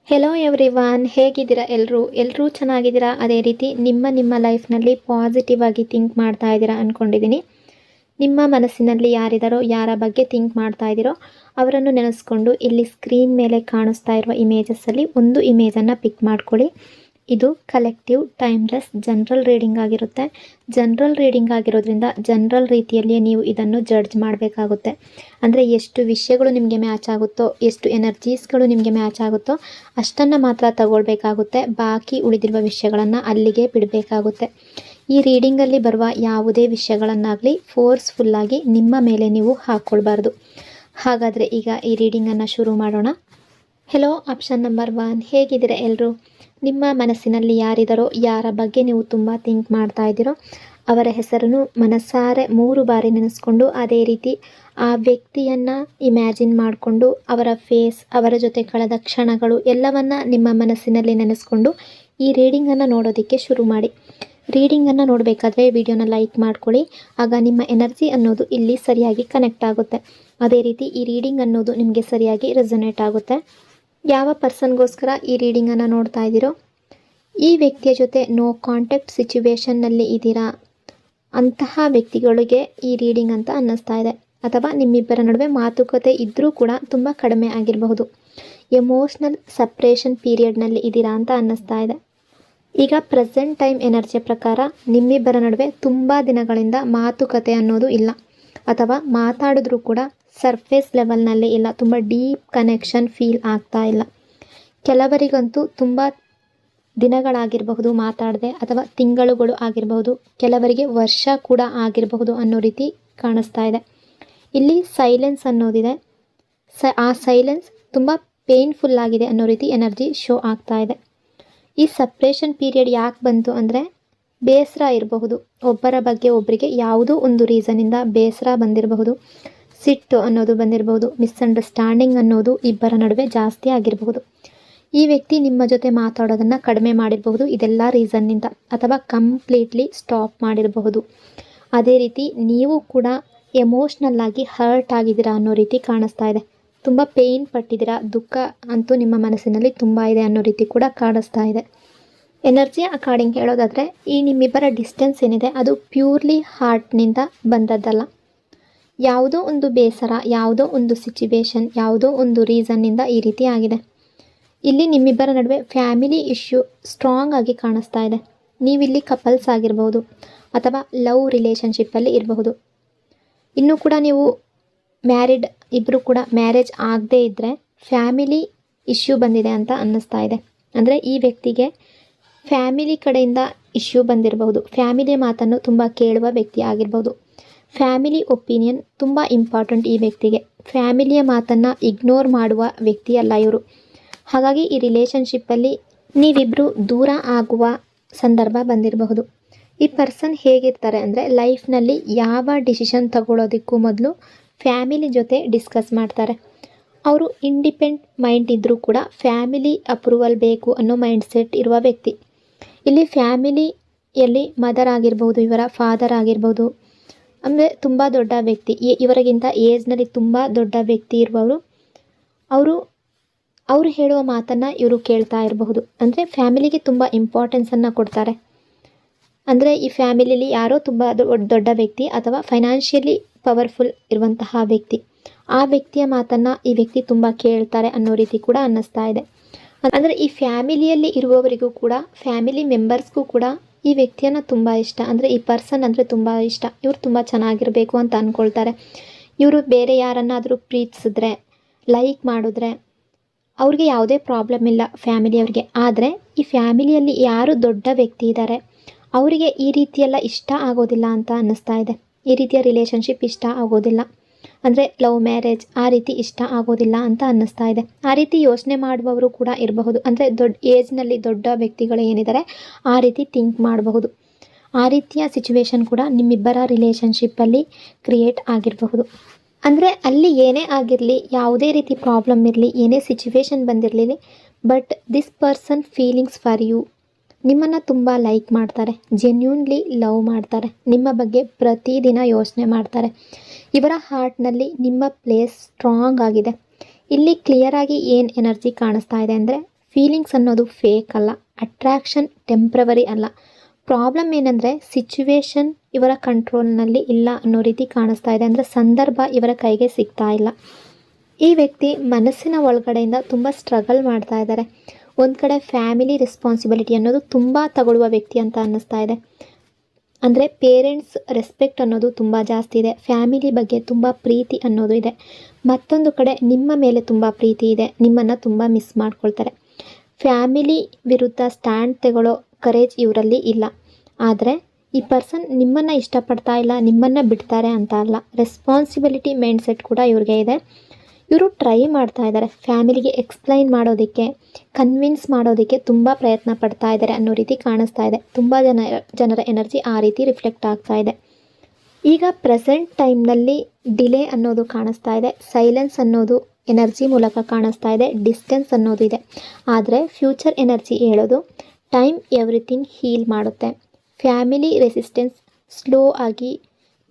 Hello everyone, ಹೇಗಿದ್ದೀರಾ? ಎಲ್ಲರೂ ಚೆನ್ನಾಗಿದ್ದೀರಾ? ಅದೇ ರೀತಿ ನಿಮ್ಮ ಲೈಫ್ನಲ್ಲಿ ಪಾಸಿಟಿವ್ ಆಗಿ ಥಿಂಕ್ ಮಾಡ್ತಾ ಇದ್ದೀರಾ ಅಂದ್ಕೊಂಡಿದ್ದೀನಿ. ನಿಮ್ಮ ಮನಸ್ಸಿನಲ್ಲಿ ಯಾರಿದ್ದಾರೋ, ಯಾರ ಬಗ್ಗೆ ಥಿಂಕ್ ಮಾಡ್ತಾ ಇದ್ದೀರೋ ಅವರನ್ನು ನೆನೆಸ್ಕೊಂಡು ಇಲ್ಲಿ ಸ್ಕ್ರೀನ್ ಮೇಲೆ ಕಾಣಿಸ್ತಾ ಇರುವ ಇಮೇಜಸ್ಸಲ್ಲಿ ಒಂದು ಇಮೇಜನ್ನು ಪಿಕ್ ಮಾಡ್ಕೊಳ್ಳಿ. ಇದು ಕಲೆಕ್ಟಿವ್ ಟೈಮ್ಲೆಸ್ ಜನರಲ್ ರೀಡಿಂಗ್ ಆಗಿರುತ್ತೆ. ಜನರಲ್ ರೀಡಿಂಗ್ ಆಗಿರೋದ್ರಿಂದ ಜನರಲ್ ರೀತಿಯಲ್ಲಿ ನೀವು ಇದನ್ನು ಜಡ್ಜ್ ಮಾಡಬೇಕಾಗುತ್ತೆ. ಅಂದರೆ ಎಷ್ಟು ವಿಷಯಗಳು ನಿಮಗೆ ಮ್ಯಾಚ್ ಆಗುತ್ತೋ, ಎಷ್ಟು ಎನರ್ಜೀಸ್ಗಳು ನಿಮಗೆ ಮ್ಯಾಚ್ ಆಗುತ್ತೋ ಅಷ್ಟನ್ನು ಮಾತ್ರ ತಗೊಳ್ಬೇಕಾಗುತ್ತೆ. ಬಾಕಿ ಉಳಿದಿರುವ ವಿಷಯಗಳನ್ನು ಅಲ್ಲಿಗೆ ಬಿಡಬೇಕಾಗುತ್ತೆ. ಈ ರೀಡಿಂಗಲ್ಲಿ ಬರುವ ಯಾವುದೇ ವಿಷಯಗಳನ್ನಾಗಲಿ ಫೋರ್ಸ್ಫುಲ್ಲಾಗಿ ನಿಮ್ಮ ಮೇಲೆ ನೀವು ಹಾಕ್ಕೊಳ್ಬಾರ್ದು. ಹಾಗಾದರೆ ಈಗ ಈ ರೀಡಿಂಗನ್ನು ಶುರು ಮಾಡೋಣ. ಹೆಲೋ ಆಪ್ಷನ್ ನಂಬರ್ 1, ಹೇಗಿದ್ದೀರಾ ಎಲ್ಲರೂ? ನಿಮ್ಮ ಮನಸ್ಸಿನಲ್ಲಿ ಯಾರಿದ್ದಾರೋ, ಯಾರ ಬಗ್ಗೆ ನೀವು ತುಂಬ ಥಿಂಕ್ ಮಾಡ್ತಾ ಇದ್ದೀರೋ ಅವರ ಹೆಸರನ್ನು ಮನಸ್ಸಾರೆ 3 ಬಾರಿ ನೆನೆಸ್ಕೊಂಡು, ಅದೇ ರೀತಿ ಆ ವ್ಯಕ್ತಿಯನ್ನು ಇಮ್ಯಾಜಿನ್ ಮಾಡಿಕೊಂಡು ಅವರ ಫೇಸ್, ಅವರ ಜೊತೆ ಕಳೆದ ಕ್ಷಣಗಳು ಎಲ್ಲವನ್ನು ನಿಮ್ಮ ಮನಸ್ಸಿನಲ್ಲಿ ನೆನೆಸ್ಕೊಂಡು ಈ ರೀಡಿಂಗನ್ನು ನೋಡೋದಕ್ಕೆ ಶುರು ಮಾಡಿ. ರೀಡಿಂಗನ್ನು ನೋಡಬೇಕಾದ್ರೆ ವಿಡಿಯೋನ ಲೈಕ್ ಮಾಡ್ಕೊಳ್ಳಿ. ಆಗ ನಿಮ್ಮ ಎನರ್ಜಿ ಅನ್ನೋದು ಇಲ್ಲಿ ಸರಿಯಾಗಿ ಕನೆಕ್ಟ್ ಆಗುತ್ತೆ. ಅದೇ ರೀತಿ ಈ ರೀಡಿಂಗ್ ಅನ್ನೋದು ನಿಮಗೆ ಸರಿಯಾಗಿ ರೆಸೊನೇಟ್ ಆಗುತ್ತೆ. ಯಾವ ಪರ್ಸನ್ಗೋಸ್ಕರ ಈ ರೀಡಿಂಗನ್ನು ನೋಡ್ತಾ ಇದ್ದೀರೋ, ಈ ವ್ಯಕ್ತಿಯ ಜೊತೆ ನೋ ಕಾಂಟ್ಯಾಕ್ಟ್ ಸಿಚುವೇಷನ್ನಲ್ಲಿ ಇದ್ದೀರಾ ಅಂತಹ ವ್ಯಕ್ತಿಗಳಿಗೆ ಈ ರೀಡಿಂಗ್ ಅಂತ ಅನ್ನಿಸ್ತಾ ಇದೆ. ಅಥವಾ ನಿಮ್ಮಿಬ್ಬರ ನಡುವೆ ಮಾತುಕತೆ ಇದ್ದರೂ ಕೂಡ ತುಂಬ ಕಡಿಮೆ ಆಗಿರಬಹುದು. ಎಮೋಷ್ನಲ್ ಸಪ್ರೇಷನ್ ಪೀರಿಯಡ್ನಲ್ಲಿ ಇದ್ದೀರಾ ಅಂತ ಅನ್ನಿಸ್ತಾ ಇದೆ. ಈಗ ಪ್ರೆಸೆಂಟ್ ಟೈಮ್ ಎನರ್ಜಿಯ ಪ್ರಕಾರ ನಿಮ್ಮಿಬ್ಬರ ನಡುವೆ ತುಂಬ ದಿನಗಳಿಂದ ಮಾತುಕತೆ ಅನ್ನೋದು ಇಲ್ಲ, ಅಥವಾ ಮಾತಾಡಿದ್ರೂ ಕೂಡ ಸರ್ಫೇಸ್ ಲೆವೆಲ್ನಲ್ಲಿ ಇಲ್ಲ. ತುಂಬ ಡೀಪ್ ಕನೆಕ್ಷನ್ ಫೀಲ್ ಆಗ್ತಾ ಇಲ್ಲ. ಕೆಲವರಿಗಂತೂ ತುಂಬ ದಿನಗಳಾಗಿರಬಹುದು ಮಾತಾಡದೆ, ಅಥವಾ ತಿಂಗಳುಗಳು ಆಗಿರಬಹುದು, ಕೆಲವರಿಗೆ ವರ್ಷ ಕೂಡ ಆಗಿರಬಹುದು ಅನ್ನೋ ರೀತಿ ಕಾಣಿಸ್ತಾ ಇದೆ. ಇಲ್ಲಿ ಸೈಲೆನ್ಸ್ ಅನ್ನೋದಿದೆ. ಆ ಸೈಲೆನ್ಸ್ ತುಂಬ ಪೇನ್ಫುಲ್ ಆಗಿದೆ ಅನ್ನೋ ರೀತಿ ಎನರ್ಜಿ ಶೋ ಆಗ್ತಾ ಇದೆ. ಈ ಸಪ್ರೇಷನ್ ಪೀರಿಯಡ್ ಯಾಕೆ ಬಂತು ಅಂದರೆ ಬೇಸರ ಇರಬಹುದು. ಒಬ್ಬರ ಬಗ್ಗೆ ಒಬ್ಬರಿಗೆ ಯಾವುದೋ ಒಂದು ರೀಸನಿಂದ ಬೇಸರ ಬಂದಿರಬಹುದು, ಸಿಟ್ಟು ಅನ್ನೋದು ಬಂದಿರಬಹುದು, ಮಿಸ್ಅಂಡರ್ಸ್ಟ್ಯಾಂಡಿಂಗ್ ಅನ್ನೋದು ಇಬ್ಬರ ನಡುವೆ ಜಾಸ್ತಿ ಆಗಿರಬಹುದು. ಈ ವ್ಯಕ್ತಿ ನಿಮ್ಮ ಜೊತೆ ಮಾತಾಡೋದನ್ನು ಕಡಿಮೆ ಮಾಡಿರಬಹುದು ಇದೆಲ್ಲ ರೀಸನ್ನಿಂದ, ಅಥವಾ ಕಂಪ್ಲೀಟ್ಲಿ ಸ್ಟಾಪ್ ಮಾಡಿರಬಹುದು. ಅದೇ ರೀತಿ ನೀವು ಕೂಡ ಎಮೋಷ್ನಲ್ ಆಗಿ ಹರ್ಟ್ ಆಗಿದ್ದೀರಾ ಅನ್ನೋ ರೀತಿ ಕಾಣಿಸ್ತಾ ಇದೆ. ತುಂಬ ಪೇಯ್ನ್ ಪಟ್ಟಿದ್ದೀರಾ, ದುಃಖ ಅಂತೂ ನಿಮ್ಮ ಮನಸ್ಸಿನಲ್ಲಿ ತುಂಬ ಇದೆ ಅನ್ನೋ ರೀತಿ ಕೂಡ ಕಾಣಿಸ್ತಾ ಇದೆ. ಎನರ್ಜಿ ಅಕಾರ್ಡಿಂಗ್ ಹೇಳೋದಾದರೆ ಈ ನಿಮ್ಮಿಬ್ಬರ ಡಿಸ್ಟೆನ್ಸ್ ಏನಿದೆ ಅದು ಪ್ಯೂರ್ಲಿ ಹಾರ್ಟ್ನಿಂದ ಬಂದದ್ದಲ್ಲ. ಯಾವುದೋ ಒಂದು ಬೇಸರ, ಯಾವುದೋ ಒಂದು ಸಿಚುವೇಶನ್, ಯಾವುದೋ ಒಂದು ರೀಸನ್ನಿಂದ ಈ ರೀತಿ ಆಗಿದೆ. ಇಲ್ಲಿ ನಿಮ್ಮಿಬ್ಬರ ನಡುವೆ ಫ್ಯಾಮಿಲಿ ಇಶ್ಯೂ ಸ್ಟ್ರಾಂಗ್ ಆಗಿ ಕಾಣಿಸ್ತಾ ಇದೆ. ನೀವಿಲ್ಲಿ ಕಪಲ್ಸ್ ಆಗಿರ್ಬೋದು, ಅಥವಾ ಲವ್ ರಿಲೇಷನ್ಶಿಪ್ಪಲ್ಲಿ ಇರಬಹುದು. ಇನ್ನೂ ಕೂಡ ನೀವು ಮ್ಯಾರಿಡ್, ಇಬ್ಬರು ಕೂಡ ಮ್ಯಾರೇಜ್ ಆಗದೇ ಇದ್ದರೆ ಫ್ಯಾಮಿಲಿ ಇಶ್ಯೂ ಬಂದಿದೆ ಅಂತ ಅನ್ನಿಸ್ತಾ ಇದೆ. ಅಂದರೆ ಈ ವ್ಯಕ್ತಿಗೆ ಫ್ಯಾಮಿಲಿ ಕಡೆಯಿಂದ ಇಶ್ಯೂ ಬಂದಿರಬಹುದು. ಫ್ಯಾಮಿಲಿ ಮಾತನ್ನು ತುಂಬ ಕೇಳುವ ವ್ಯಕ್ತಿ ಆಗಿರ್ಬೋದು. ಫ್ಯಾಮಿಲಿ ಒಪಿನಿಯನ್ ತುಂಬ ಇಂಪಾರ್ಟೆಂಟ್ ಈ ವ್ಯಕ್ತಿಗೆ. ಫ್ಯಾಮಿಲಿಯ ಮಾತನ್ನು ಇಗ್ನೋರ್ ಮಾಡುವ ವ್ಯಕ್ತಿ ಅಲ್ಲ ಇವರು. ಹಾಗಾಗಿ ಈ ರಿಲೇಷನ್ಶಿಪ್ಪಲ್ಲಿ ನೀವಿಬ್ಬರು ದೂರ ಆಗುವ ಸಂದರ್ಭ ಬಂದಿರಬಹುದು. ಈ ಪರ್ಸನ್ ಹೇಗಿರ್ತಾರೆ ಅಂದರೆ ಲೈಫ್ನಲ್ಲಿ ಯಾವ ಡಿಸಿಷನ್ ತಗೊಳ್ಳೋದಕ್ಕೂ ಮೊದಲು ಫ್ಯಾಮಿಲಿ ಜೊತೆ ಡಿಸ್ಕಸ್ ಮಾಡ್ತಾರೆ. ಅವರು ಇಂಡಿಪೆಂಡೆಂಟ್ ಮೈಂಡ್ ಇದ್ದರೂ ಕೂಡ ಫ್ಯಾಮಿಲಿ ಅಪ್ರೂವಲ್ ಬೇಕು ಅನ್ನೋ ಮೈಂಡ್ ಸೆಟ್ ಇರುವ ವ್ಯಕ್ತಿ. ಇಲ್ಲಿ ಫ್ಯಾಮಿಲಿಯಲ್ಲಿ ಮದರ್ ಆಗಿರ್ಬೋದು, ಇವರ ಫಾದರ್ ಆಗಿರ್ಬೋದು, ಅಂದರೆ ತುಂಬ ದೊಡ್ಡ ವ್ಯಕ್ತಿ, ಇವರಿಗಿಂತ ಏಜ್ನಲ್ಲಿ ತುಂಬ ದೊಡ್ಡ ವ್ಯಕ್ತಿ ಇರುವವರು. ಅವರು ಹೇಳುವ ಮಾತನ್ನು ಇವರು ಕೇಳ್ತಾ ಇರಬಹುದು. ಅಂದರೆ ಫ್ಯಾಮಿಲಿಗೆ ತುಂಬ ಇಂಪಾರ್ಟೆನ್ಸನ್ನು ಕೊಡ್ತಾರೆ. ಅಂದರೆ ಈ ಫ್ಯಾಮಿಲಿಯಲ್ಲಿ ಯಾರೋ ತುಂಬ ದೊಡ್ಡ ವ್ಯಕ್ತಿ ಅಥವಾ ಫೈನಾನ್ಷಿಯಲಿ ಪವರ್ಫುಲ್ ಇರುವಂತಹ ವ್ಯಕ್ತಿ, ಆ ವ್ಯಕ್ತಿಯ ಮಾತನ್ನು ಈ ವ್ಯಕ್ತಿ ತುಂಬ ಕೇಳ್ತಾರೆ ಅನ್ನೋ ರೀತಿ ಕೂಡ ಅನ್ನಿಸ್ತಾ ಇದೆ. ಅಂದರೆ ಈ ಫ್ಯಾಮಿಲಿಯಲ್ಲಿ ಇರುವವರಿಗೂ ಕೂಡ, ಫ್ಯಾಮಿಲಿ ಮೆಂಬರ್ಸ್ಗೂ ಕೂಡ ಈ ವ್ಯಕ್ತಿಯನ್ನು ತುಂಬ ಇಷ್ಟ. ಅಂದರೆ ಈ ಪರ್ಸನ್ ಅಂದರೆ ತುಂಬ ಇಷ್ಟ. ಇವರು ತುಂಬ ಚೆನ್ನಾಗಿರಬೇಕು ಅಂತ ಅಂದ್ಕೊಳ್ತಾರೆ. ಇವರು ಬೇರೆ ಯಾರನ್ನಾದರೂ ಪ್ರೀತಿಸಿದ್ರೆ, ಲೈಕ್ ಮಾಡಿದ್ರೆ ಅವ್ರಿಗೆ ಯಾವುದೇ ಪ್ರಾಬ್ಲಮ್ ಇಲ್ಲ ಫ್ಯಾಮಿಲಿಯವ್ರಿಗೆ. ಆದರೆ ಈ ಫ್ಯಾಮಿಲಿಯಲ್ಲಿ ಯಾರು ದೊಡ್ಡ ವ್ಯಕ್ತಿ ಇದ್ದಾರೆ ಅವರಿಗೆ ಈ ರೀತಿಯೆಲ್ಲ ಇಷ್ಟ ಆಗೋದಿಲ್ಲ ಅಂತ ಅನ್ನಿಸ್ತಾ ಇದೆ. ಈ ರೀತಿಯ ರಿಲೇಷನ್ಶಿಪ್ ಇಷ್ಟ ಆಗೋದಿಲ್ಲ. ಅಂದರೆ ಲವ್ ಮ್ಯಾರೇಜ್ ಆ ರೀತಿ ಇಷ್ಟ ಆಗೋದಿಲ್ಲ ಅಂತ ಅನ್ನಿಸ್ತಾ ಇದೆ. ಆ ರೀತಿ ಯೋಚನೆ ಮಾಡುವವರು ಕೂಡ ಇರಬಹುದು. ಅಂದರೆ ದೊಡ್ಡ ಏಜ್ನಲ್ಲಿ ದೊಡ್ಡ ವ್ಯಕ್ತಿಗಳು ಏನಿದ್ದಾರೆ ಆ ರೀತಿ ಥಿಂಕ್ ಮಾಡಬಹುದು. ಆ ರೀತಿಯ ಸಿಚುವೇಶನ್ ಕೂಡ ನಿಮ್ಮಿಬ್ಬರ ರಿಲೇಷನ್ಶಿಪ್ಪಲ್ಲಿ ಕ್ರಿಯೇಟ್ ಆಗಿರಬಹುದು. ಅಂದರೆ ಅಲ್ಲಿ ಏನೇ ಆಗಿರಲಿ, ಯಾವುದೇ ರೀತಿ ಪ್ರಾಬ್ಲಮ್ ಇರಲಿ, ಏನೇ ಸಿಚುವೇಶನ್ ಬಂದಿರಲಿ, but this person feelings for you, ನಿಮ್ಮನ್ನು ತುಂಬ ಲೈಕ್ ಮಾಡ್ತಾರೆ, ಜೆನ್ಯೂನ್ಲಿ ಲವ್ ಮಾಡ್ತಾರೆ, ನಿಮ್ಮ ಬಗ್ಗೆ ಪ್ರತಿದಿನ ಯೋಚನೆ ಮಾಡ್ತಾರೆ. ಇವರ ಹಾರ್ಟ್ನಲ್ಲಿ ನಿಮ್ಮ ಪ್ಲೇಸ್ ಸ್ಟ್ರಾಂಗ್ ಆಗಿದೆ. ಇಲ್ಲಿ ಕ್ಲಿಯರಾಗಿ ಏನು ಎನರ್ಜಿ ಕಾಣಿಸ್ತಾ ಇದೆ ಅಂದರೆ ಫೀಲಿಂಗ್ಸ್ ಅನ್ನೋದು ಫೇಕ್ ಅಲ್ಲ, ಅಟ್ರಾಕ್ಷನ್ ಟೆಂಪ್ರವರಿ ಅಲ್ಲ. ಪ್ರಾಬ್ಲಮ್ ಏನಂದರೆ ಸಿಚುವೇಶನ್ ಇವರ ಕಂಟ್ರೋಲ್ನಲ್ಲಿ ಇಲ್ಲ ಅನ್ನೋ ರೀತಿ ಕಾಣಿಸ್ತಾ ಇದೆ. ಅಂದರೆ ಸಂದರ್ಭ ಇವರ ಕೈಗೆ ಸಿಗ್ತಾ ಇಲ್ಲ. ಈ ವ್ಯಕ್ತಿ ಮನಸ್ಸಿನ ಒಳಗಡೆಯಿಂದ ತುಂಬ ಸ್ಟ್ರಗಲ್ ಮಾಡ್ತಾ ಇದ್ದಾರೆ. ಒಂದು ಕಡೆ ಫ್ಯಾಮಿಲಿ ರೆಸ್ಪಾನ್ಸಿಬಿಲಿಟಿ ಅನ್ನೋದು ತುಂಬ ತಗೊಳ್ಳುವ ವ್ಯಕ್ತಿ ಅಂತ ಅನ್ನಿಸ್ತಾ ಇದೆ. ಅಂದರೆ ಪೇರೆಂಟ್ಸ್ ರೆಸ್ಪೆಕ್ಟ್ ಅನ್ನೋದು ತುಂಬ ಜಾಸ್ತಿ ಇದೆ. ಫ್ಯಾಮಿಲಿ ಬಗ್ಗೆ ತುಂಬ ಪ್ರೀತಿ ಅನ್ನೋದು ಇದೆ. ಮತ್ತೊಂದು ಕಡೆ ನಿಮ್ಮ ಮೇಲೆ ತುಂಬ ಪ್ರೀತಿ ಇದೆ, ನಿಮ್ಮನ್ನು ತುಂಬ ಮಿಸ್ ಮಾಡ್ಕೊಳ್ತಾರೆ. ಫ್ಯಾಮಿಲಿ ವಿರುದ್ಧ ಸ್ಟ್ಯಾಂಡ್ ತಗೊಳ್ಳೋ ಕರೇಜ್ ಇವರಲ್ಲಿ ಇಲ್ಲ. ಆದರೆ ಈ ಪರ್ಸನ್ ನಿಮ್ಮನ್ನು ಇಷ್ಟಪಡ್ತಾ ಇಲ್ಲ, ನಿಮ್ಮನ್ನು ಬಿಡ್ತಾರೆ ಅಂತ ಅಲ್ಲ. ರೆಸ್ಪಾನ್ಸಿಬಿಲಿಟಿ ಮೈಂಡ್ಸೆಟ್ ಕೂಡ ಇವ್ರಿಗೆ ಇದೆ. ಇವರು ಟ್ರೈ ಮಾಡ್ತಾ ಇದ್ದಾರೆ, ಫ್ಯಾಮಿಲಿಗೆ ಎಕ್ಸ್ಪ್ಲೈನ್ ಮಾಡೋದಕ್ಕೆ, ಕನ್ವಿನ್ಸ್ ಮಾಡೋದಕ್ಕೆ ತುಂಬ ಪ್ರಯತ್ನ ಪಡ್ತಾ ಇದ್ದಾರೆ ಅನ್ನೋ ರೀತಿ ಕಾಣಿಸ್ತಾ ಇದೆ. ತುಂಬ ಜನರ ಎನರ್ಜಿ ಆ ರೀತಿ ರಿಫ್ಲೆಕ್ಟ್ ಆಗ್ತಾ ಇದೆ. ಈಗ ಪ್ರೆಸೆಂಟ್ ಟೈಮ್ನಲ್ಲಿ ಡಿಲೇ ಅನ್ನೋದು ಕಾಣಿಸ್ತಾ ಇದೆ, ಸೈಲೆನ್ಸ್ ಅನ್ನೋದು ಎನರ್ಜಿ ಮೂಲಕ ಕಾಣಿಸ್ತಾ ಇದೆ, ಡಿಸ್ಟೆನ್ಸ್ ಅನ್ನೋದು ಇದೆ. ಆದರೆ ಫ್ಯೂಚರ್ ಎನರ್ಜಿ ಹೇಳೋದು ಟೈಮ್ ಎವ್ರಿಥಿಂಗ್ ಹೀಲ್ ಮಾಡುತ್ತೆ. ಫ್ಯಾಮಿಲಿ ರೆಸಿಸ್ಟೆನ್ಸ್ ಸ್ಲೋ ಆಗಿ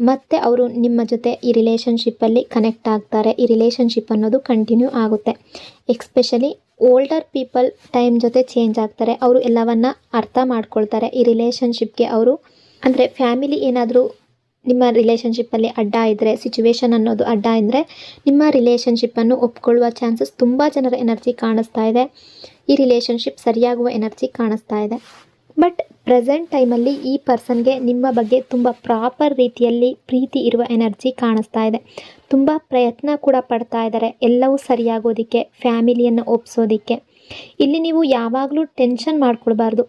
ಮತ್ತೆ ಅವರು ನಿಮ್ಮ ಜೊತೆ ಈ ರಿಲೇಷನ್ಶಿಪ್ಪಲ್ಲಿ ಕನೆಕ್ಟ್ ಆಗ್ತಾರೆ. ಈ ರಿಲೇಷನ್ಶಿಪ್ ಅನ್ನೋದು ಕಂಟಿನ್ಯೂ ಆಗುತ್ತೆ. ಎಕ್ಸ್ಪೆಷಲಿ ಓಲ್ಡರ್ ಪೀಪಲ್ ಟೈಮ್ ಜೊತೆ ಚೇಂಜ್ ಆಗ್ತಾರೆ. ಅವರು ಎಲ್ಲವನ್ನ ಅರ್ಥ ಮಾಡ್ಕೊಳ್ತಾರೆ. ಈ ರಿಲೇಷನ್ಶಿಪ್ಗೆ ಅವರು ಅಂದರೆ ಫ್ಯಾಮಿಲಿ ಏನಾದರೂ ನಿಮ್ಮ ರಿಲೇಷನ್ಶಿಪ್ಪಲ್ಲಿ ಅಡ್ಡ ಇದ್ದರೆ, ಸಿಚುವೇಶನ್ ಅನ್ನೋದು ಅಡ್ಡ ಇದ್ದರೆ ನಿಮ್ಮ ರಿಲೇಷನ್ಶಿಪ್ಪನ್ನು ಒಪ್ಕೊಳ್ಳುವ ಚಾನ್ಸಸ್ ತುಂಬ ಜನರ ಎನರ್ಜಿ ಕಾಣಿಸ್ತಾ ಇದೆ. ಈ ರಿಲೇಷನ್ಶಿಪ್ ಸರಿಯಾಗುವ ಎನರ್ಜಿ ಕಾಣಿಸ್ತಾ ಇದೆ. ಬಟ್ ಪ್ರೆಸೆಂಟ್ ಟೈಮಲ್ಲಿ ಈ ಪರ್ಸನ್ಗೆ ನಿಮ್ಮ ಬಗ್ಗೆ ತುಂಬ ಪ್ರಾಪರ್ ರೀತಿಯಲ್ಲಿ ಪ್ರೀತಿ ಇರುವ ಎನರ್ಜಿ ಕಾಣಿಸ್ತಾ ಇದೆ. ತುಂಬ ಪ್ರಯತ್ನ ಕೂಡ ಪಡ್ತಾ ಇದ್ದಾರೆ ಎಲ್ಲವೂ ಸರಿಯಾಗೋದಕ್ಕೆ, ಫ್ಯಾಮಿಲಿಯನ್ನು ಒಪ್ಸೋದಕ್ಕೆ. ಇಲ್ಲಿ ನೀವು ಯಾವಾಗಲೂ ಟೆನ್ಷನ್ ಮಾಡ್ಕೊಳ್ಬಾರ್ದು.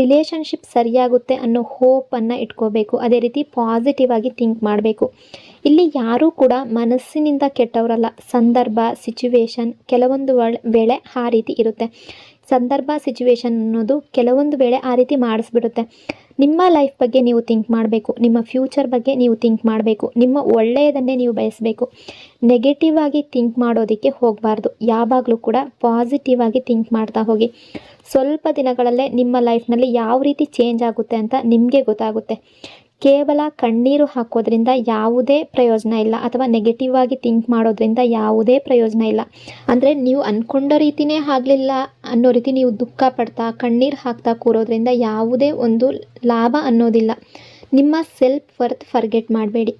ರಿಲೇಷನ್ಶಿಪ್ ಸರಿಯಾಗುತ್ತೆ ಅನ್ನೋ ಹೋಪನ್ನು ಇಟ್ಕೋಬೇಕು. ಅದೇ ರೀತಿ ಪಾಸಿಟಿವ್ ಆಗಿ ಥಿಂಕ್ ಮಾಡಬೇಕು. ಇಲ್ಲಿ ಯಾರೂ ಕೂಡ ಮನಸ್ಸಿನಿಂದ ಕೆಟ್ಟವರಲ್ಲ. ಸಂದರ್ಭ, ಸಿಚುವೇಶನ್ ಕೆಲವೊಂದು ವೇಳೆ ಆ ರೀತಿ ಇರುತ್ತೆ. ಸಂದರ್ಭ, ಸಿಚುವೇಶನ್ ಅನ್ನೋದು ಕೆಲವೊಂದು ವೇಳೆ ಆ ರೀತಿ ಮಾಡಿಸ್ಬಿಡುತ್ತೆ. ನಿಮ್ಮ ಲೈಫ್ ಬಗ್ಗೆ ನೀವು ಥಿಂಕ್ ಮಾಡಬೇಕು, ನಿಮ್ಮ ಫ್ಯೂಚರ್ ಬಗ್ಗೆ ನೀವು ಥಿಂಕ್ ಮಾಡಬೇಕು, ನಿಮ್ಮ ಒಳ್ಳೆಯದನ್ನೇ ನೀವು ಬಯಸಬೇಕು. ನೆಗೆಟಿವ್ ಆಗಿ ಥಿಂಕ್ ಮಾಡೋದಕ್ಕೆ ಹೋಗಬಾರ್ದು. ಯಾವಾಗಲೂ ಕೂಡ ಪಾಸಿಟಿವ್ ಆಗಿ ಥಿಂಕ್ ಮಾಡ್ತಾ ಹೋಗಿ. ಸ್ವಲ್ಪ ದಿನಗಳಲ್ಲೇ ನಿಮ್ಮ ಲೈಫ್ನಲ್ಲಿ ಯಾವ ರೀತಿ ಚೇಂಜ್ ಆಗುತ್ತೆ ಅಂತ ನಿಮಗೆ ಗೊತ್ತಾಗುತ್ತೆ. ಕೇವಲ ಕಣ್ಣೀರು ಹಾಕೋದ್ರಿಂದ ಯಾವುದೇ ಪ್ರಯೋಜನ ಇಲ್ಲ, ಅಥವಾ ನೆಗೆಟಿವ್ ಆಗಿ ಥಿಂಕ್ ಮಾಡೋದ್ರಿಂದ ಯಾವುದೇ ಪ್ರಯೋಜನ ಇಲ್ಲ. ಅಂದರೆ ನೀವು ಅಂದ್ಕೊಂಡ ರೀತಿಯೇ ಆಗಲಿಲ್ಲ ಅನ್ನೋ ರೀತಿ ನೀವು ದುಃಖ ಪಡ್ತಾ ಕಣ್ಣೀರು ಹಾಕ್ತಾ ಕೂರೋದ್ರಿಂದ ಯಾವುದೇ ಒಂದು ಲಾಭ ಅನ್ನೋದಿಲ್ಲ. ನಿಮ್ಮ ಸೆಲ್ಫ್ ವರ್ತ್ ಫರ್ಗೆಟ್ ಮಾಡಬೇಡಿ.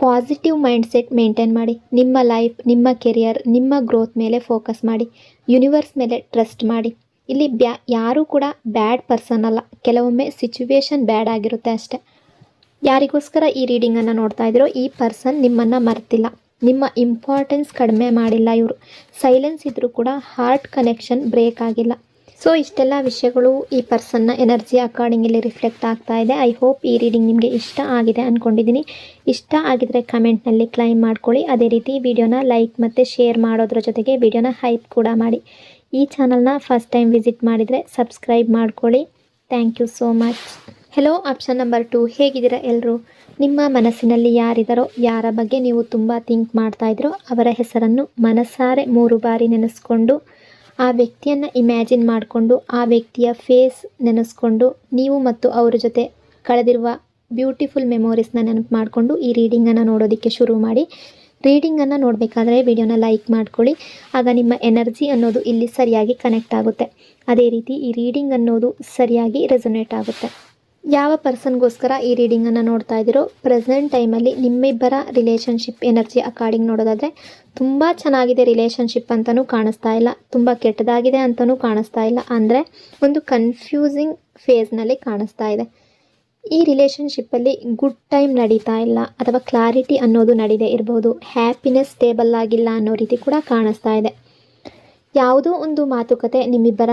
ಪಾಸಿಟಿವ್ ಮೈಂಡ್ಸೆಟ್ ಮೇಂಟೈನ್ ಮಾಡಿ. ನಿಮ್ಮ ಲೈಫ್, ನಿಮ್ಮ ಕೆರಿಯರ್, ನಿಮ್ಮ ಗ್ರೋತ್ ಮೇಲೆ ಫೋಕಸ್ ಮಾಡಿ. ಯೂನಿವರ್ಸ್ ಮೇಲೆ ಟ್ರಸ್ಟ್ ಮಾಡಿ. ಇಲ್ಲಿ ಯಾರೂ ಕೂಡ ಬ್ಯಾಡ್ ಪರ್ಸನ್ ಅಲ್ಲ. ಕೆಲವೊಮ್ಮೆ ಸಿಚುವೇಶನ್ ಬ್ಯಾಡ್ ಆಗಿರುತ್ತೆ ಅಷ್ಟೇ. ಯಾರಿಗೋಸ್ಕರ ಈ ರೀಡಿಂಗನ್ನು ನೋಡ್ತಾ ಇದ್ದೀರೋ ಈ ಪರ್ಸನ್ ನಿಮ್ಮನ್ನು ಮರ್ತಿಲ್ಲ, ನಿಮ್ಮ ಇಂಪಾರ್ಟೆನ್ಸ್ ಕಡಿಮೆ ಮಾಡಿಲ್ಲ. ಇವರು ಸೈಲೆನ್ಸ್ ಇದ್ದರೂ ಕೂಡ ಹಾರ್ಟ್ ಕನೆಕ್ಷನ್ ಬ್ರೇಕ್ ಆಗಿಲ್ಲ. ಸೊ ಇಷ್ಟೆಲ್ಲ ವಿಷಯಗಳು ಈ ಪರ್ಸನ್ನ ಎನರ್ಜಿ ಅಕಾರ್ಡಿಂಗ್ ಇಲ್ಲಿ ರಿಫ್ಲೆಕ್ಟ್ ಆಗ್ತಾ ಇದೆ. ಐ ಹೋಪ್ ಈ ರೀಡಿಂಗ್ ನಿಮಗೆ ಇಷ್ಟ ಆಗಿದೆ ಅಂದ್ಕೊಂಡಿದ್ದೀನಿ. ಇಷ್ಟ ಆಗಿದ್ರೆ ಕಮೆಂಟ್ನಲ್ಲಿ ಕ್ಲೈಮ್ ಮಾಡ್ಕೊಳ್ಳಿ. ಅದೇ ರೀತಿ ವಿಡಿಯೋನ ಲೈಕ್ ಮತ್ತು ಶೇರ್ ಮಾಡೋದ್ರ ಜೊತೆಗೆ ವಿಡಿಯೋನ ಹೈಪ್ ಕೂಡ ಮಾಡಿ. ಈ ಚಾನಲ್ನ ಫಸ್ಟ್ ಟೈಮ್ ವಿಸಿಟ್ ಮಾಡಿದರೆ ಸಬ್ಸ್ಕ್ರೈಬ್ ಮಾಡ್ಕೊಳ್ಳಿ. Thank you so much. Hello option number 2, ಹೇಗಿದ್ದೀರಾ ಎಲ್ಲರೂ? ನಿಮ್ಮ ಮನಸ್ಸಿನಲ್ಲಿ ಯಾರಿದ್ದಾರೋ, ಯಾರ ಬಗ್ಗೆ ನೀವು ತುಂಬ ಥಿಂಕ್ ಮಾಡ್ತಾ ಇದ್ರೋ ಅವರ ಹೆಸರನ್ನು ಮನಸಾರೆ 3 ಬಾರಿ ನೆನೆಸ್ಕೊಂಡು, ಆ ವ್ಯಕ್ತಿಯನ್ನು ಇಮ್ಯಾಜಿನ್ ಮಾಡಿಕೊಂಡು, ಆ ವ್ಯಕ್ತಿಯ ಫೇಸ್ ನೆನೆಸ್ಕೊಂಡು, ನೀವು ಮತ್ತು ಅವರ ಜೊತೆ ಕಳೆದಿರುವ ಬ್ಯೂಟಿಫುಲ್ ಮೆಮೊರೀಸ್ನ ನೆನಪು ಮಾಡಿಕೊಂಡು ಈ ರೀಡಿಂಗನ್ನು ನೋಡೋದಕ್ಕೆ ಶುರು ಮಾಡಿ. ರೀಡಿಂಗನ್ನು ನೋಡಬೇಕಾದ್ರೆ ವಿಡಿಯೋನ ಲೈಕ್ ಮಾಡ್ಕೊಳ್ಳಿ. ಆಗ ನಿಮ್ಮ ಎನರ್ಜಿ ಅನ್ನೋದು ಇಲ್ಲಿ ಸರಿಯಾಗಿ ಕನೆಕ್ಟ್ ಆಗುತ್ತೆ. ಅದೇ ರೀತಿ ಈ ರೀಡಿಂಗ್ ಅನ್ನೋದು ಸರಿಯಾಗಿ ರೆಸೊನೇಟ್ ಆಗುತ್ತೆ. ಯಾವ ಪರ್ಸನ್ಗೋಸ್ಕರ ಈ ರೀಡಿಂಗನ್ನು ನೋಡ್ತಾ ಇದ್ದೀರೋ, ಪ್ರೆಸೆಂಟ್ ಟೈಮಲ್ಲಿ ನಿಮ್ಮಿಬ್ಬರ ರಿಲೇಷನ್ಶಿಪ್ ಎನರ್ಜಿ ಅಕಾರ್ಡಿಂಗ್ ನೋಡೋದಾದರೆ ತುಂಬ ಚೆನ್ನಾಗಿದೆ ರಿಲೇಷನ್ಶಿಪ್ ಅಂತಲೂ ಕಾಣಿಸ್ತಾ ಇಲ್ಲ, ತುಂಬ ಕೆಟ್ಟದಾಗಿದೆ ಅಂತಲೂ ಕಾಣಿಸ್ತಾ ಇಲ್ಲ. ಅಂದರೆ ಒಂದು ಕನ್ಫ್ಯೂಸಿಂಗ್ ಫೇಸ್ನಲ್ಲಿ ಕಾಣಿಸ್ತಾ ಇದೆ. ಈ ರಿಲೇಷನ್ಶಿಪ್ಪಲ್ಲಿ ಗುಡ್ ಟೈಮ್ ನಡೀತಾ ಇಲ್ಲ, ಅಥವಾ ಕ್ಲಾರಿಟಿ ಅನ್ನೋದು ನಡೀದೇ ಇರ್ಬೋದು. ಹ್ಯಾಪಿನೆಸ್ ಸ್ಟೇಬಲ್ ಆಗಿಲ್ಲ ಅನ್ನೋ ರೀತಿ ಕೂಡ ಕಾಣಿಸ್ತಾ ಇದೆ. ಯಾವುದೋ ಒಂದು ಮಾತುಕತೆ ನಿಮ್ಮಿಬ್ಬರ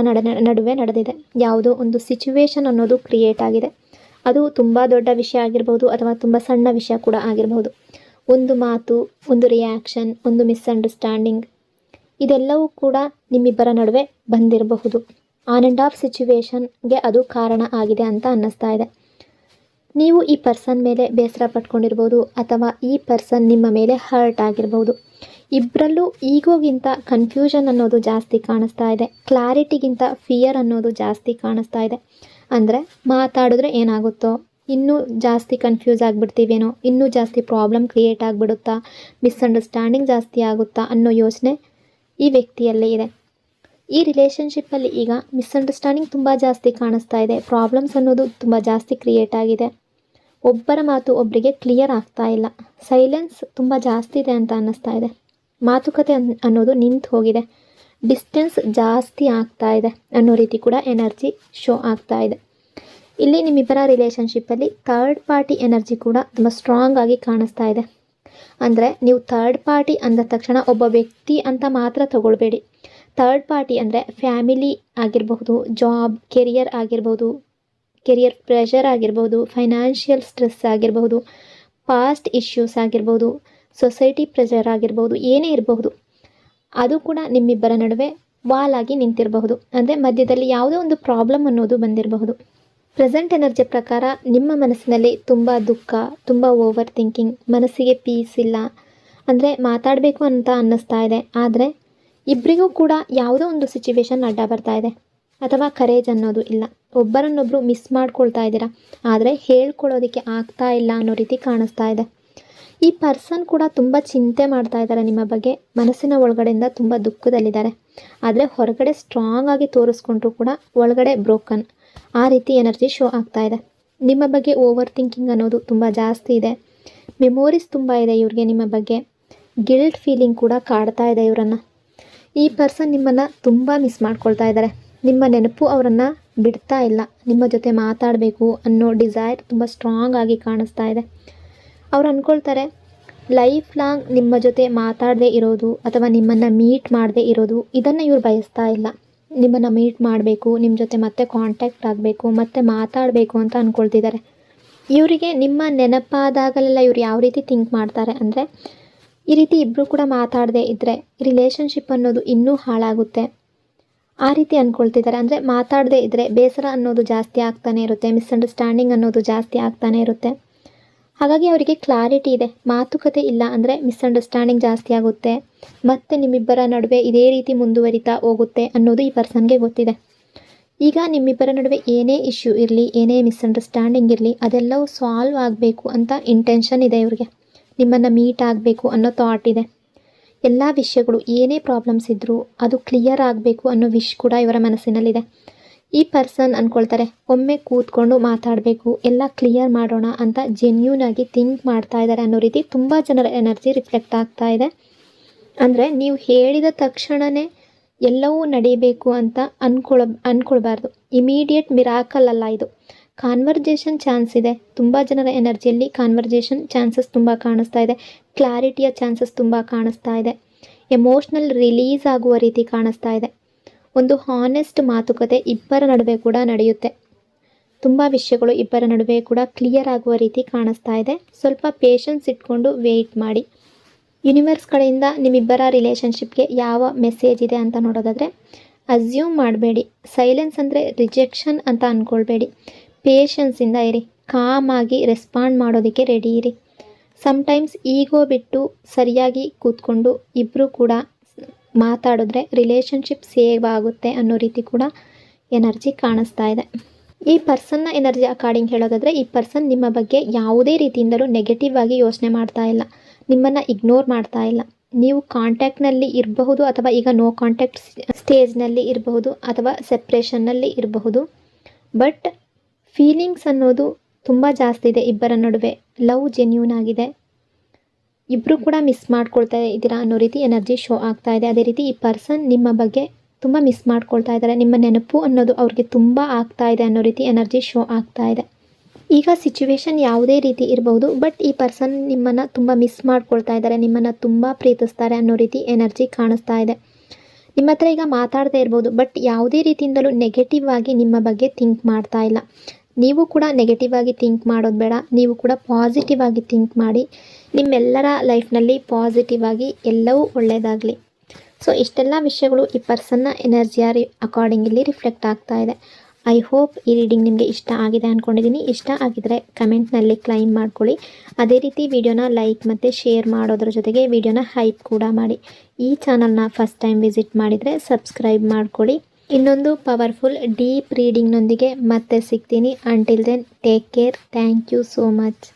ನಡುವೆ ನಡೆದಿದೆ. ಯಾವುದೋ ಒಂದು ಸಿಚುವೇಶನ್ ಅನ್ನೋದು ಕ್ರಿಯೇಟ್ ಆಗಿದೆ. ಅದು ತುಂಬ ದೊಡ್ಡ ವಿಷಯ ಆಗಿರ್ಬೋದು, ಅಥವಾ ತುಂಬ ಸಣ್ಣ ವಿಷಯ ಕೂಡ ಆಗಿರ್ಬೋದು. ಒಂದು ಮಾತು, ಒಂದು ರಿಯಾಕ್ಷನ್, ಒಂದು ಮಿಸ್ಅಂಡರ್ಸ್ಟ್ಯಾಂಡಿಂಗ್, ಇದೆಲ್ಲವೂ ಕೂಡ ನಿಮ್ಮಿಬ್ಬರ ನಡುವೆ ಬಂದಿರಬಹುದು. ಆನ್ ಆ್ಯಂಡ್ ಆಫ್ ಸಿಚುವೇಶನ್ಗೆ ಅದು ಕಾರಣ ಆಗಿದೆ ಅಂತ ಅನ್ನಿಸ್ತಾ ಇದೆ. ನೀವು ಈ ಪರ್ಸನ್ ಮೇಲೆ ಬೇಸರ ಪಟ್ಕೊಂಡಿರ್ಬೋದು, ಅಥವಾ ಈ ಪರ್ಸನ್ ನಿಮ್ಮ ಮೇಲೆ ಹರ್ಟ್ ಆಗಿರ್ಬೋದು. ಇಬ್ಬರಲ್ಲೂ ಈಗೋಗಿಂತ ಕನ್ಫ್ಯೂಷನ್ ಅನ್ನೋದು ಜಾಸ್ತಿ ಕಾಣಿಸ್ತಾ ಇದೆ. ಕ್ಲಾರಿಟಿಗಿಂತ ಫಿಯರ್ ಅನ್ನೋದು ಜಾಸ್ತಿ ಕಾಣಿಸ್ತಾ ಇದೆ. ಅಂದರೆ ಮಾತಾಡಿದ್ರೆ ಏನಾಗುತ್ತೋ, ಇನ್ನೂ ಜಾಸ್ತಿ ಕನ್ಫ್ಯೂಸ್ ಆಗಿಬಿಡ್ತೀವೇನೋ, ಇನ್ನೂ ಜಾಸ್ತಿ ಪ್ರಾಬ್ಲಮ್ ಕ್ರಿಯೇಟ್ ಆಗಿಬಿಡುತ್ತಾ, ಮಿಸ್ಅಂಡರ್ಸ್ಟ್ಯಾಂಡಿಂಗ್ ಜಾಸ್ತಿ ಆಗುತ್ತಾ ಅನ್ನೋ ಯೋಚನೆ ಈ ವ್ಯಕ್ತಿಯಲ್ಲೇ ಇದೆ. ಈ ರಿಲೇಷನ್ಶಿಪ್ಪಲ್ಲಿ ಈಗ ಮಿಸ್ಅಂಡರ್ಸ್ಟ್ಯಾಂಡಿಂಗ್ ತುಂಬ ಜಾಸ್ತಿ ಕಾಣಿಸ್ತಾ ಇದೆ. ಪ್ರಾಬ್ಲಮ್ಸ್ ಅನ್ನೋದು ತುಂಬ ಜಾಸ್ತಿ ಕ್ರಿಯೇಟ್ ಆಗಿದೆ. ಒಬ್ಬರ ಮಾತು ಒಬ್ಬರಿಗೆ ಕ್ಲಿಯರ್ ಆಗ್ತಾ ಇಲ್ಲ. ಸೈಲೆನ್ಸ್ ತುಂಬ ಜಾಸ್ತಿ ಇದೆ ಅಂತ ಅನ್ನಿಸ್ತಾ ಇದೆ. ಮಾತುಕತೆ ಅನ್ನೋದು ನಿಂತು ಹೋಗಿದೆ. ಡಿಸ್ಟೆನ್ಸ್ ಜಾಸ್ತಿ ಆಗ್ತಾ ಇದೆ ಅನ್ನೋ ರೀತಿ ಕೂಡ ಎನರ್ಜಿ ಶೋ ಆಗ್ತಾ ಇದೆ. ಇಲ್ಲಿ ನಿಮ್ಮಿಬ್ಬರ ರಿಲೇಷನ್ಶಿಪ್ಪಲ್ಲಿ ಥರ್ಡ್ ಪಾರ್ಟಿ ಎನರ್ಜಿ ಕೂಡ ತುಂಬ ಸ್ಟ್ರಾಂಗ್ ಆಗಿ ಕಾಣಿಸ್ತಾ ಇದೆ. ಅಂದರೆ ನೀವು ಥರ್ಡ್ ಪಾರ್ಟಿ ಅಂದ ತಕ್ಷಣ ಒಬ್ಬ ವ್ಯಕ್ತಿ ಅಂತ ಮಾತ್ರ ತಗೊಳ್ಬೇಡಿ. ಥರ್ಡ್ ಪಾರ್ಟಿ ಅಂದರೆ ಫ್ಯಾಮಿಲಿ ಆಗಿರಬಹುದು, ಜಾಬ್, ಕೆರಿಯರ್ ಆಗಿರ್ಬೋದು, ಕೆರಿಯರ್ ಪ್ರೆಷರ್ ಆಗಿರ್ಬೋದು, ಫೈನಾನ್ಷಿಯಲ್ ಸ್ಟ್ರೆಸ್ ಆಗಿರ್ಬೋದು, ಪಾಸ್ಟ್ ಇಶ್ಯೂಸ್ ಆಗಿರ್ಬೋದು, ಸೊಸೈಟಿ ಪ್ರೆಷರ್ ಆಗಿರ್ಬೋದು, ಏನೇ ಇರಬಹುದು. ಅದು ಕೂಡ ನಿಮ್ಮಿಬ್ಬರ ನಡುವೆ ವಾಲ್ ಆಗಿ ನಿಂತಿರಬಹುದು. ಅಂದರೆ ಮಧ್ಯದಲ್ಲಿ ಯಾವುದೋ ಒಂದು ಪ್ರಾಬ್ಲಮ್ ಅನ್ನೋದು ಬಂದಿರಬಹುದು. ಪ್ರೆಸೆಂಟ್ ಎನರ್ಜಿ ಪ್ರಕಾರ ನಿಮ್ಮ ಮನಸ್ಸಿನಲ್ಲಿ ತುಂಬ ದುಃಖ, ತುಂಬ ಓವರ್ ಥಿಂಕಿಂಗ್, ಮನಸ್ಸಿಗೆ ಪೀಸ್ ಇಲ್ಲ. ಅಂದರೆ ಮಾತಾಡಬೇಕು ಅಂತ ಅನ್ನಿಸ್ತಾ ಇದೆ, ಆದರೆ ಇಬ್ಬರಿಗೂ ಕೂಡ ಯಾವುದೋ ಒಂದು ಸಿಚುವೇಶನ್ ಅಡ್ಡ ಬರ್ತಾ ಇದೆ, ಅಥವಾ ಕರೇಜ್ ಅನ್ನೋದು ಇಲ್ಲ. ಒಬ್ಬರನ್ನೊಬ್ಬರು ಮಿಸ್ ಮಾಡ್ಕೊಳ್ತಾ ಇದ್ದೀರಾ, ಆದರೆ ಹೇಳ್ಕೊಳ್ಳೋದಕ್ಕೆ ಆಗ್ತಾ ಇಲ್ಲ ಅನ್ನೋ ರೀತಿ ಕಾಣಿಸ್ತಾ ಇದೆ. ಈ ಪರ್ಸನ್ ಕೂಡ ತುಂಬ ಚಿಂತೆ ಮಾಡ್ತಾ ಇದ್ದಾರೆ ನಿಮ್ಮ ಬಗ್ಗೆ. ಮನಸ್ಸಿನ ಒಳಗಡೆಯಿಂದ ತುಂಬ ದುಃಖದಲ್ಲಿದ್ದಾರೆ. ಆದರೆ ಹೊರಗಡೆ ಸ್ಟ್ರಾಂಗ್ ಆಗಿ ತೋರಿಸ್ಕೊಂಡ್ರು ಕೂಡ ಒಳಗಡೆ ಬ್ರೋಕನ್, ಆ ರೀತಿ ಎನರ್ಜಿ ಶೋ ಆಗ್ತಾ ಇದೆ. ನಿಮ್ಮ ಬಗ್ಗೆ ಓವರ್ ಥಿಂಕಿಂಗ್ ಅನ್ನೋದು ತುಂಬ ಜಾಸ್ತಿ ಇದೆ. ಮೆಮೊರೀಸ್ ತುಂಬ ಇದೆ ಇವ್ರಿಗೆ ನಿಮ್ಮ ಬಗ್ಗೆ. ಗಿಲ್ಟ್ ಫೀಲಿಂಗ್ ಕೂಡ ಕಾಡ್ತಾ ಇದೆ ಇವರನ್ನು. ಈ ಪರ್ಸನ್ ನಿಮ್ಮನ್ನು ತುಂಬ ಮಿಸ್ ಮಾಡ್ಕೊಳ್ತಾ ಇದ್ದಾರೆ. ನಿಮ್ಮ ನೆನಪು ಅವರನ್ನು ಬಿಡ್ತಾ ಇಲ್ಲ. ನಿಮ್ಮ ಜೊತೆ ಮಾತಾಡಬೇಕು ಅನ್ನೋ ಡಿಸೈರ್ ತುಂಬ ಸ್ಟ್ರಾಂಗ್ ಆಗಿ ಕಾಣಿಸ್ತಾ ಇದೆ. ಅವ್ರು ಅಂದ್ಕೊಳ್ತಾರೆ ಲೈಫ್ ಲಾಂಗ್ ನಿಮ್ಮ ಜೊತೆ ಮಾತಾಡದೇ ಇರೋದು ಅಥವಾ ನಿಮ್ಮನ್ನು ಮೀಟ್ ಮಾಡದೇ ಇರೋದು, ಇದನ್ನು ಇವ್ರು ಬಯಸ್ತಾ ಇಲ್ಲ. ನಿಮ್ಮನ್ನು ಮೀಟ್ ಮಾಡಬೇಕು, ನಿಮ್ಮ ಜೊತೆ ಮತ್ತೆ ಕಾಂಟ್ಯಾಕ್ಟ್ ಆಗಬೇಕು, ಮತ್ತೆ ಮಾತಾಡಬೇಕು ಅಂತ ಅಂದ್ಕೊಳ್ತಿದ್ದಾರೆ. ಇವರಿಗೆ ನಿಮ್ಮ ನೆನಪಾದಾಗಲೆಲ್ಲ ಇವ್ರು ಯಾವ ರೀತಿ ಥಿಂಕ್ ಮಾಡ್ತಾರೆ ಅಂದರೆ, ಈ ರೀತಿ ಇಬ್ಬರು ಕೂಡ ಮಾತಾಡದೇ ಇದ್ದರೆ ರಿಲೇಷನ್ಶಿಪ್ ಅನ್ನೋದು ಇನ್ನೂ ಹಾಳಾಗುತ್ತೆ, ಆ ರೀತಿ ಅಂದ್ಕೊಳ್ತಿದ್ದಾರೆ. ಅಂದರೆ ಮಾತಾಡದೇ ಇದ್ದರೆ ಬೇಸರ ಅನ್ನೋದು ಜಾಸ್ತಿ ಆಗ್ತಾನೆ ಇರುತ್ತೆ, ಮಿಸ್ಅಂಡರ್ಸ್ಟ್ಯಾಂಡಿಂಗ್ ಅನ್ನೋದು ಜಾಸ್ತಿ ಆಗ್ತಾನೆ ಇರುತ್ತೆ. ಹಾಗಾಗಿ ಅವರಿಗೆ ಕ್ಲಾರಿಟಿ ಇದೆ. ಮಾತುಕತೆ ಇಲ್ಲ ಅಂದರೆ ಮಿಸ್ಅಂಡರ್ಸ್ಟ್ಯಾಂಡಿಂಗ್ ಜಾಸ್ತಿ ಆಗುತ್ತೆ, ಮತ್ತು ನಿಮ್ಮಿಬ್ಬರ ನಡುವೆ ಇದೇ ರೀತಿ ಮುಂದುವರಿತಾ ಹೋಗುತ್ತೆ ಅನ್ನೋದು ಈ ಪರ್ಸನ್ಗೆ ಗೊತ್ತಿದೆ. ಈಗ ನಿಮ್ಮಿಬ್ಬರ ನಡುವೆ ಏನೇ ಇಶ್ಯೂ ಇರಲಿ, ಏನೇ ಮಿಸ್ಅಂಡರ್ಸ್ಟ್ಯಾಂಡಿಂಗ್ ಇರಲಿ, ಅದೆಲ್ಲವೂ ಸಾಲ್ವ್ ಆಗಬೇಕು ಅಂತ ಇಂಟೆನ್ಷನ್ ಇದೆ ಇವ್ರಿಗೆ. ನಿಮ್ಮನ್ನು ಮೀಟ್ ಆಗಬೇಕು ಅನ್ನೋ ಥಾಟ್ ಇದೆ. ಎಲ್ಲ ವಿಷಯಗಳು ಏನೇ ಪ್ರಾಬ್ಲಮ್ಸ್ ಇದ್ದರೂ ಅದು ಕ್ಲಿಯರ್ ಆಗಬೇಕು ಅನ್ನೋ ವಿಶ್ ಕೂಡ ಇವರ ಮನಸ್ಸಿನಲ್ಲಿದೆ. ಈ ಪರ್ಸನ್ ಅಂದ್ಕೊಳ್ತಾರೆ ಒಮ್ಮೆ ಕೂತ್ಕೊಂಡು ಮಾತಾಡಬೇಕು, ಎಲ್ಲ ಕ್ಲಿಯರ್ ಮಾಡೋಣ ಅಂತ ಜೆನ್ಯೂನ್ ಆಗಿ ಥಿಂಕ್ ಮಾಡ್ತಾ ಇದ್ದಾರೆ ಅನ್ನೋ ರೀತಿ ತುಂಬ ಜನರ ಎನರ್ಜಿ ರಿಫ್ಲೆಕ್ಟ್ ಆಗ್ತಾ ಇದೆ. ಅಂದರೆ ನೀವು ಹೇಳಿದ ತಕ್ಷಣವೇ ಎಲ್ಲವೂ ನಡೀಬೇಕು ಅಂತ ಅಂದ್ಕೊಳ್ಬಾರ್ದು. ಇಮಿಡಿಯೇಟ್ ಮಿರಾಕಲ್ ಅಲ್ಲ ಇದು. ಕಾನ್ವರ್ಜೇಷನ್ ಚಾನ್ಸ್ ಇದೆ. ತುಂಬ ಜನರ ಎನರ್ಜಿಯಲ್ಲಿ ಕಾನ್ವರ್ಜೇಷನ್ ಚಾನ್ಸಸ್ ತುಂಬ ಕಾಣಿಸ್ತಾ ಇದೆ. ಕ್ಲಾರಿಟಿಯ ಚಾನ್ಸಸ್ ತುಂಬ ಕಾಣಿಸ್ತಾ ಇದೆ. ಎಮೋಷ್ನಲ್ ರಿಲೀಸ್ ಆಗುವ ರೀತಿ ಕಾಣಿಸ್ತಾ ಇದೆ. ಒಂದು ಹಾನೆಸ್ಟ್ ಮಾತುಕತೆ ಇಬ್ಬರ ನಡುವೆ ಕೂಡ ನಡೆಯುತ್ತೆ. ತುಂಬ ವಿಷಯಗಳು ಇಬ್ಬರ ನಡುವೆ ಕೂಡ ಕ್ಲಿಯರ್ ಆಗುವ ರೀತಿ ಕಾಣಿಸ್ತಾ ಇದೆ. ಸ್ವಲ್ಪ ಪೇಷನ್ಸ್ ಇಟ್ಕೊಂಡು ವೆಯ್ಟ್ ಮಾಡಿ. ಯೂನಿವರ್ಸ್ ಕಡೆಯಿಂದ ನಿಮ್ಮಿಬ್ಬರ ರಿಲೇಷನ್ಶಿಪ್ಗೆ ಯಾವ ಮೆಸೇಜ್ ಇದೆ ಅಂತ ನೋಡೋದಾದರೆ, ಅಸ್ಯೂಮ್ ಮಾಡಬೇಡಿ. ಸೈಲೆನ್ಸ್ ಅಂದರೆ ರಿಜೆಕ್ಷನ್ ಅಂತ ಅಂದ್ಕೊಳ್ಬೇಡಿ. ಪೇಷನ್ಸಿಂದ ಇರಿ. ಕಾಮಾಗಿ ರೆಸ್ಪಾಂಡ್ ಮಾಡೋದಕ್ಕೆ ರೆಡಿ ಇರಿ. ಸಮ್ಟೈಮ್ಸ್ ಈಗೋ ಬಿಟ್ಟು ಸರಿಯಾಗಿ ಕೂತ್ಕೊಂಡು ಇಬ್ಬರು ಕೂಡ ಮಾತಾಡಿದ್ರೆ ರಿಲೇಷನ್ಶಿಪ್ ಸೇವ್ ಆಗುತ್ತೆ ಅನ್ನೋ ರೀತಿ ಕೂಡ ಎನರ್ಜಿ ಕಾಣಿಸ್ತಾ ಇದೆ. ಈ ಪರ್ಸನ್ನ ಎನರ್ಜಿ ಅಕಾರ್ಡಿಂಗ್ ಹೇಳೋದಾದರೆ, ಈ ಪರ್ಸನ್ ನಿಮ್ಮ ಬಗ್ಗೆ ಯಾವುದೇ ರೀತಿಯಿಂದಲೂ ನೆಗೆಟಿವ್ ಆಗಿ ಯೋಚನೆ ಮಾಡ್ತಾ ಇಲ್ಲ. ನಿಮ್ಮನ್ನು ಇಗ್ನೋರ್ ಮಾಡ್ತಾ ಇಲ್ಲ. ನೀವು ಕಾಂಟ್ಯಾಕ್ಟ್ನಲ್ಲಿ ಇರಬಹುದು, ಅಥವಾ ಈಗ ನೋ ಕಾಂಟ್ಯಾಕ್ಟ್ ಸ್ಟೇಜ್ನಲ್ಲಿ ಇರಬಹುದು, ಅಥವಾ ಸೆಪ್ರೇಷನ್ನಲ್ಲಿ ಇರಬಹುದು. ಬಟ್ ಫೀಲಿಂಗ್ಸ್ ಅನ್ನೋದು ತುಂಬ ಜಾಸ್ತಿ ಇದೆ ಇಬ್ಬರ ನಡುವೆ. ಲವ್ ಜೆನ್ಯೂನ್ ಆಗಿದೆ. ಇಬ್ಬರು ಕೂಡ ಮಿಸ್ ಮಾಡ್ಕೊಳ್ತಾ ಇದ್ದೀರಾ ಅನ್ನೋ ರೀತಿ ಎನರ್ಜಿ ಶೋ ಆಗ್ತಾ ಇದೆ. ಅದೇ ರೀತಿ ಈ ಪರ್ಸನ್ ನಿಮ್ಮ ಬಗ್ಗೆ ತುಂಬ ಮಿಸ್ ಮಾಡ್ಕೊಳ್ತಾ ಇದ್ದಾರೆ. ನಿಮ್ಮ ನೆನಪು ಅನ್ನೋದು ಅವ್ರಿಗೆ ತುಂಬ ಆಗ್ತಾ ಇದೆ ಅನ್ನೋ ರೀತಿ ಎನರ್ಜಿ ಶೋ ಆಗ್ತಾ ಇದೆ. ಈಗ ಸಿಚುವೇಶನ್ ಯಾವುದೇ ರೀತಿ ಇರಬಹುದು, ಬಟ್ ಈ ಪರ್ಸನ್ ನಿಮ್ಮನ್ನು ತುಂಬ ಮಿಸ್ ಮಾಡ್ಕೊಳ್ತಾ ಇದ್ದಾರೆ, ನಿಮ್ಮನ್ನು ತುಂಬ ಪ್ರೀತಿಸ್ತಾರೆ ಅನ್ನೋ ರೀತಿ ಎನರ್ಜಿ ಕಾಣಿಸ್ತಾ ಇದೆ. ನಿಮ್ಮ ಹತ್ರ ಈಗ ಮಾತಾಡದೇ ಇರ್ಬೋದು, ಬಟ್ ಯಾವುದೇ ರೀತಿಯಿಂದಲೂ ನೆಗೆಟಿವ್ ಆಗಿ ನಿಮ್ಮ ಬಗ್ಗೆ ಥಿಂಕ್ ಮಾಡ್ತಾ ಇಲ್ಲ. ನೀವು ಕೂಡ ನೆಗೆಟಿವ್ ಆಗಿ ಥಿಂಕ್ ಮಾಡೋದು ಬೇಡ. ನೀವು ಕೂಡ ಪಾಸಿಟಿವ್ ಆಗಿ ಥಿಂಕ್ ಮಾಡಿ. ನಿಮ್ಮೆಲ್ಲರ ಲೈಫ್ನಲ್ಲಿ ಪಾಸಿಟಿವ್ ಆಗಿ ಎಲ್ಲವೂ ಒಳ್ಳೆಯದಾಗಲಿ. ಸೊ ಇಷ್ಟೆಲ್ಲ ವಿಷಯಗಳು ಈ ಪರ್ಸನ್ನ ಎನರ್ಜಿಯ ಅಕಾರ್ಡಿಂಗ್ ಇಲ್ಲಿ ರಿಫ್ಲೆಕ್ಟ್ ಆಗ್ತಾ ಇದೆ. ಐ ಹೋಪ್ ಈ ರೀಡಿಂಗ್ ನಿಮಗೆ ಇಷ್ಟ ಆಗಿದೆ ಅಂದ್ಕೊಂಡಿದ್ದೀನಿ. ಇಷ್ಟ ಆಗಿದರೆ ಕಮೆಂಟ್ನಲ್ಲಿ ಕ್ಲೈಮ್ ಮಾಡ್ಕೊಳ್ಳಿ. ಅದೇ ರೀತಿ ವಿಡಿಯೋನ ಲೈಕ್ ಮತ್ತು ಶೇರ್ ಮಾಡೋದ್ರ ಜೊತೆಗೆ ವಿಡಿಯೋನ ಹೈಪ್ ಕೂಡ ಮಾಡಿ. ಈ ಚಾನಲ್ನ ಫಸ್ಟ್ ಟೈಮ್ ವಿಸಿಟ್ ಮಾಡಿದರೆ ಸಬ್ಸ್ಕ್ರೈಬ್ ಮಾಡ್ಕೊಳ್ಳಿ. ಇನ್ನೊಂದು ಪವರ್ಫುಲ್ ಡೀಪ್ ರೀಡಿಂಗ್ನೊಂದಿಗೆ ಮತ್ತೆ ಸಿಗ್ತೀನಿ. Until then take care. Thank you so much.